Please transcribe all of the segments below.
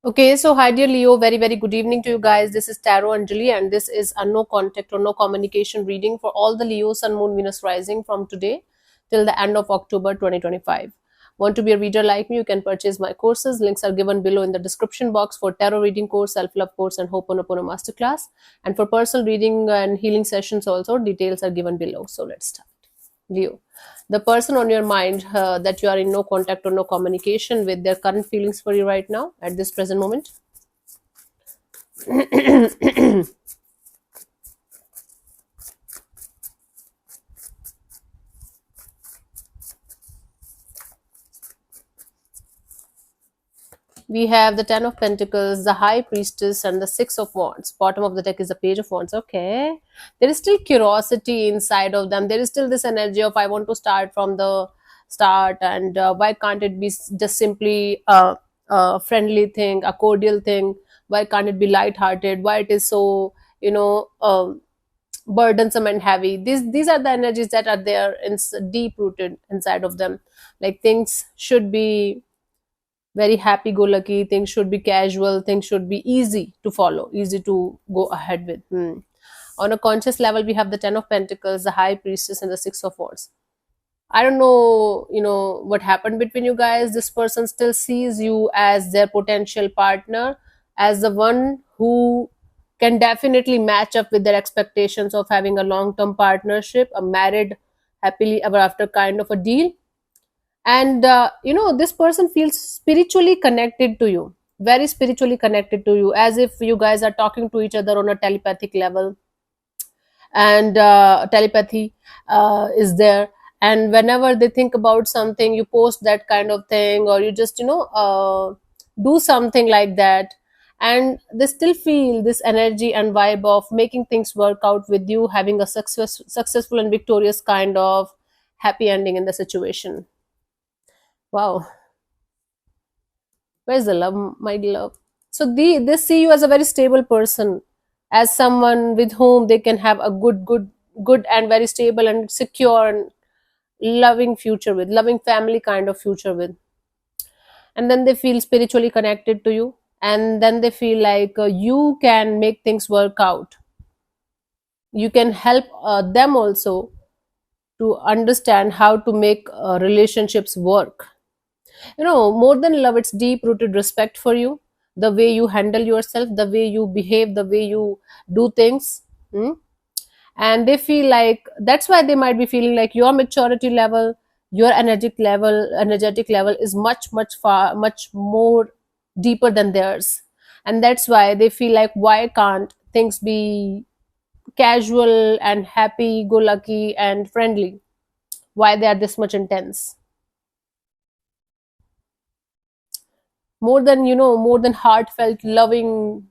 Okay, so hi dear Leo, very very good evening to you guys. This is Tarot Anjali, and this is a no contact or no communication reading for all the Leo Sun Moon Venus rising from today till the end of October 2025. Want to be a reader like me? You can purchase my courses. Links are given below in the description box for tarot reading course, self love course, and Ho'oponopono masterclass. And for personal reading and healing sessions, also details are given below. So let's start. Leo, the person on your mind that you are in no contact or no communication with, their current feelings for you right now at this present moment. We have the Ten of Pentacles, the High Priestess, and the Six of Wands. Bottom of the deck is the Page of Wands. Okay. There is still curiosity inside of them. There is still this energy of I want to start from the start, and why can't it be just simply a friendly thing, a cordial thing? Why can't it be light-hearted? Why it is so, burdensome and heavy? These are the energies that are there in deep rooted inside of them. Like things should be very happy go lucky, things should be casual, things should be easy to follow, easy to go ahead with. On a conscious level, we have the Ten of Pentacles, the High Priestess, and the Six of Wands. I don't know, what happened between you guys. This person still sees you as their potential partner, as the one who can definitely match up with their expectations of having a long term partnership, a married happily ever after kind of a deal. And this person feels spiritually connected to you, very spiritually connected to you, as if you guys are talking to each other on a telepathic level. And telepathy is there, and whenever they think about something, you post that kind of thing, or you just do something like that, and they still feel this energy and vibe of making things work out with you, having a successful and victorious kind of happy ending in the situation. Wow. Where's the love, my love? So they see you as a very stable person, as someone with whom they can have a good and very stable and secure and loving future with, loving family kind of future with. And then they feel spiritually connected to you, and then they feel like you can make things work out. You can help them also to understand how to make relationships work. More than love, it's deep rooted respect for you, the way you handle yourself, the way you behave, the way you do things. Hmm? And they feel like that's why they might be feeling like your maturity level, your energetic level is much far much more deeper than theirs. And that's why they feel like, why can't things be casual and happy go lucky and friendly? Why they are this much intense? More than heartfelt loving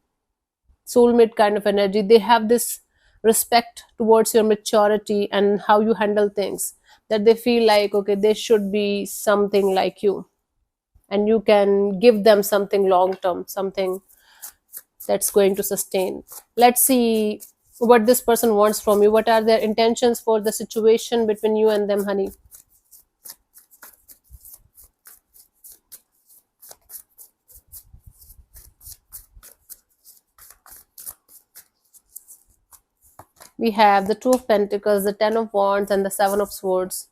soulmate kind of energy, they have this respect towards your maturity and how you handle things, that they feel like, okay, they should be something like you, and you can give them something long term, something that's going to sustain. Let's see what this person wants from you. What are their intentions for the situation between you and them, honey? We have the Two of Pentacles, the Ten of Wands, and the Seven of Swords.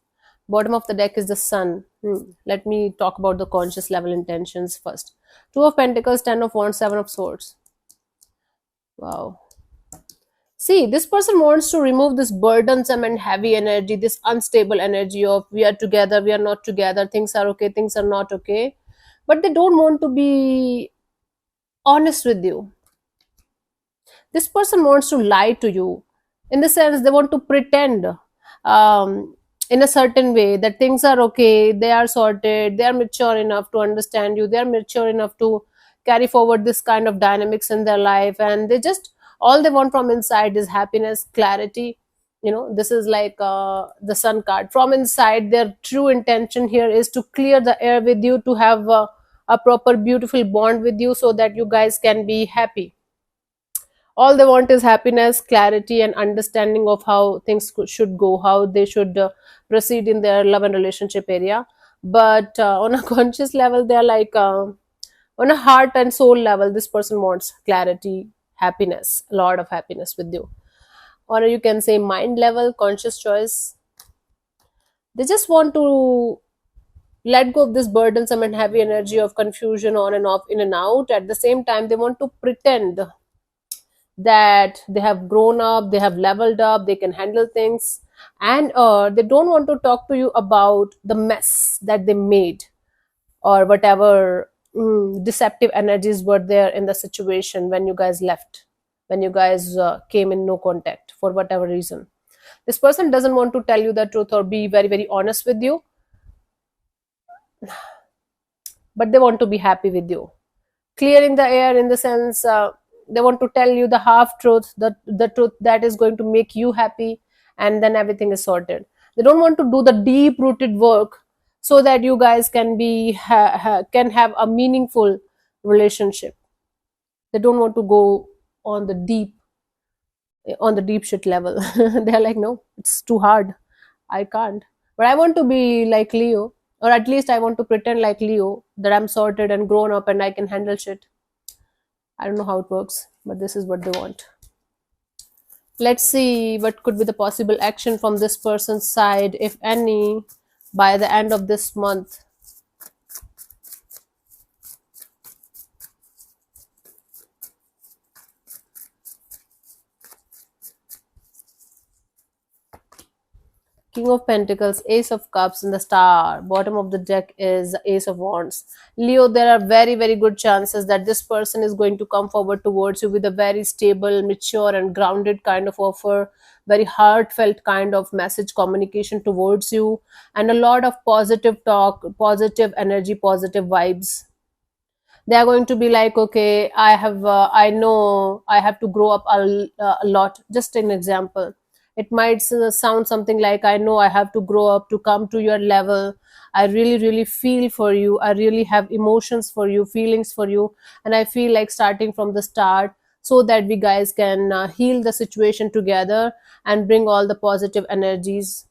Bottom of the deck is the Sun. Let me talk about the conscious level intentions first. Two of Pentacles, Ten of Wands, Seven of Swords. Wow. See, this person wants to remove this burdensome and heavy energy, this unstable energy of we are together, we are not together, things are okay, things are not okay. But they don't want to be honest with you. This person wants to lie to you, in the sense they want to pretend in a certain way that things are okay, they are sorted, they are mature enough to understand you, they are mature enough to carry forward this kind of dynamics in their life, and they just, all they want from inside is happiness, clarity. This is like the Sun card. From inside, their true intention here is to clear the air with you, to have a proper beautiful bond with you, so that you guys can be happy. All they want is happiness, clarity, and understanding of how things should go, how they should proceed in their love and relationship area. But on a conscious level, they're like, On a heart and soul level, this person wants clarity, happiness, a lot of happiness with you. Or you can say mind level, conscious choice. They just want to let go of this burdensome and heavy energy of confusion on and off, in and out. At the same time, they want to pretend that they have grown up, they have leveled up, they can handle things, and they don't want to talk to you about the mess that they made, or whatever deceptive energies were there in the situation when you guys left, when you guys came in no contact for whatever reason. This person doesn't want to tell you the truth or be very, very honest with you, but they want to be happy with you. Clearing the air in the sense, they want to tell you the half truth, the truth that is going to make you happy, and then everything is sorted. They don't want to do the deep rooted work so that you guys can can have a meaningful relationship. They don't want to go on the deep on the deep shit level. They're like, no, it's too hard, I can't. But I want to be like Leo, or at least I want to pretend like Leo, that I'm sorted and grown up and I can handle shit. I don't know how it works, but this is what they want. Let's see what could be the possible action from this person's side, if any, by the end of this month. King of Pentacles, Ace of Cups, and the Star. Bottom of the deck is the Ace of Wands. Leo, there are very, very good chances that this person is going to come forward towards you with a very stable, mature, and grounded kind of offer, very heartfelt kind of message communication towards you, and a lot of positive talk, positive energy, positive vibes. They are going to be like, okay, I know I have to grow up a lot. Just an example, it might sound something like, I know I have to grow up to come to your level. I really, really feel for you. I really have emotions for you, feelings for you, and I feel like starting from the start, so that we guys can heal the situation together and bring all the positive energies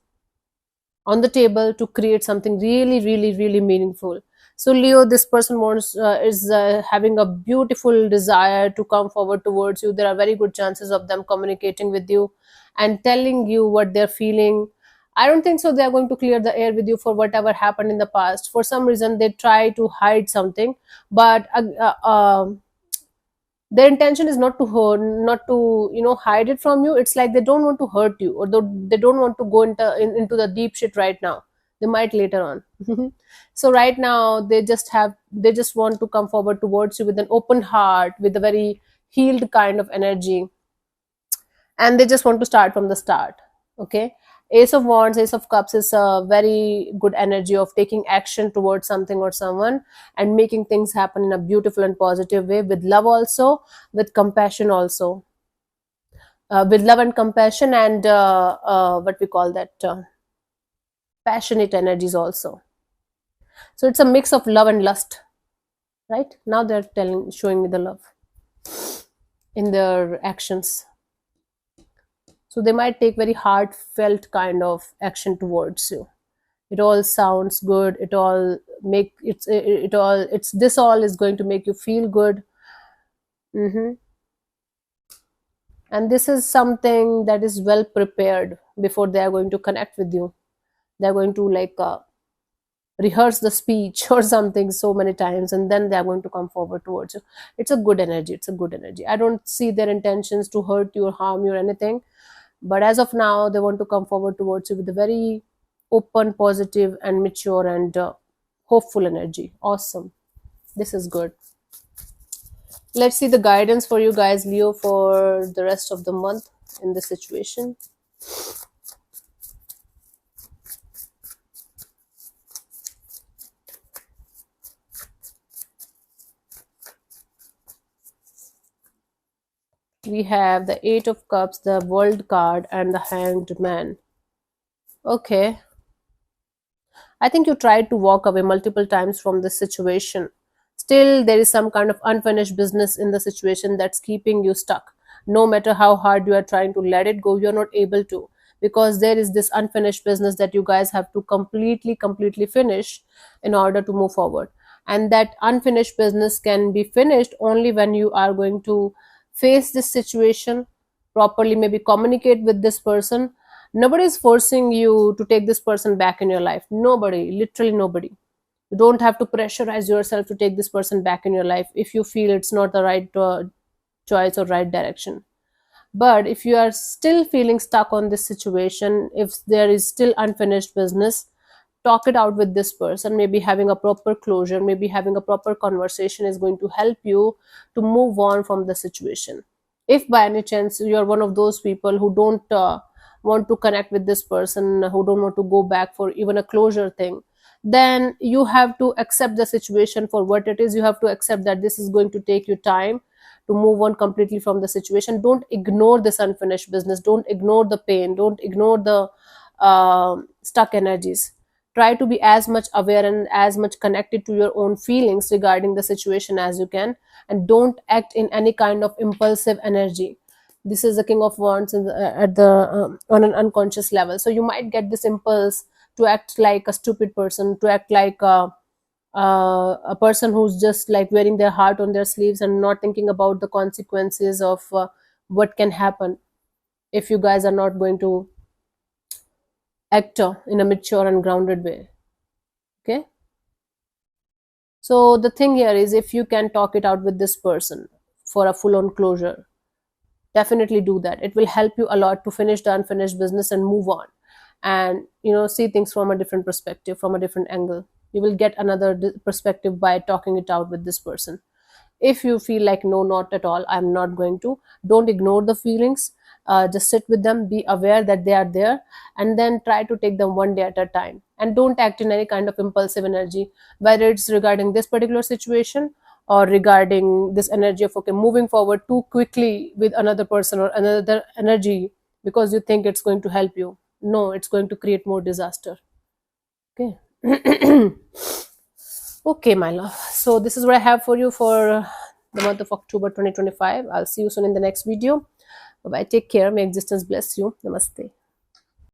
on the table to create something really, really, really meaningful. So Leo, this person wants is having a beautiful desire to come forward towards you. There are very good chances of them communicating with you and telling you what they're feeling. I don't think so they are going to clear the air with you for whatever happened in the past. For some reason they try to hide something, but their intention is not to hurt, not to hide it from you. It's like they don't want to hurt you, or they don't want to go into the deep shit right now. They might later on. So right now they just want to come forward towards you with an open heart, with a very healed kind of energy, and they just want to start from the start. Okay. Ace of Wands, Ace of Cups is a very good energy of taking action towards something or someone and making things happen in a beautiful and positive way, with love also, with compassion also, with love and compassion, and what we call that, passionate energies also. So it's a mix of love and lust. Right now they're showing me the love in their actions. So they might take very heartfelt kind of action towards you. It all sounds good, it all make it all it's this all is going to make you feel good. Hmm. And this is something that is well prepared before they are going to connect with you. They're going to like rehearse the speech or something so many times, and then they are going to come forward towards you. It's a good energy, it's a good energy. I don't see their intentions to hurt you or harm you or anything, but as of now they want to come forward towards you with a very open, positive, and mature, and hopeful energy. Awesome, this is good. Let's see the guidance for you guys, Leo, for the rest of the month in this situation. We have the Eight of Cups, the World card, and the Hanged Man. Okay, I think you tried to walk away multiple times from this situation. Still, there is some kind of unfinished business in the situation that's keeping you stuck. No matter how hard you are trying to let it go, you're not able to, because there is this unfinished business that you guys have to completely finish in order to move forward. and that unfinished business can be finished only when you are going to face this situation properly, maybe communicate with this person. Nobody is forcing you to take this person back in your life. Nobody, literally nobody. You don't have to pressurize yourself to take this person back in your life if you feel it's not the right choice or right direction. But if you are still feeling stuck on this situation, if there is still unfinished business, talk it out with this person. Maybe having a proper closure, maybe having a proper conversation is going to help you to move on from the situation. If by any chance you are one of those people who don't want to connect with this person, who don't want to go back for even a closure thing, then you have to accept the situation for what it is. You have to accept that this is going to take you time to move on completely from the situation. Don't ignore this unfinished business, don't ignore the pain, don't ignore the stuck energies. Try to be as much aware and as much connected to your own feelings regarding the situation as you can, and don't act in any kind of impulsive energy. This is the king of wands at the on an unconscious level, so you might get this impulse to act like a stupid person, to act like a person who's just like wearing their heart on their sleeves and not thinking about the consequences of what can happen if you guys are not going to act in a mature and grounded way. Okay, so the thing here is, if you can talk it out with this person for a full on closure, definitely do that. It will help you a lot to finish the unfinished business and move on, and see things from a different perspective, from a different angle. You will get another perspective by talking it out with this person. If you feel like, no, not at all, I'm not going to, don't ignore the feelings. Just sit with them, be aware that they are there, and then try to take them one day at a time, and don't act in any kind of impulsive energy, whether it's regarding this particular situation or regarding this energy of, okay, moving forward too quickly with another person or another energy because you think it's going to help you. No, it's going to create more disaster. Okay. Okay, my love. So this is what I have for you for the month of October 2025. I'll see you soon in the next video. Bye bye. Take care. May existence bless you. Namaste.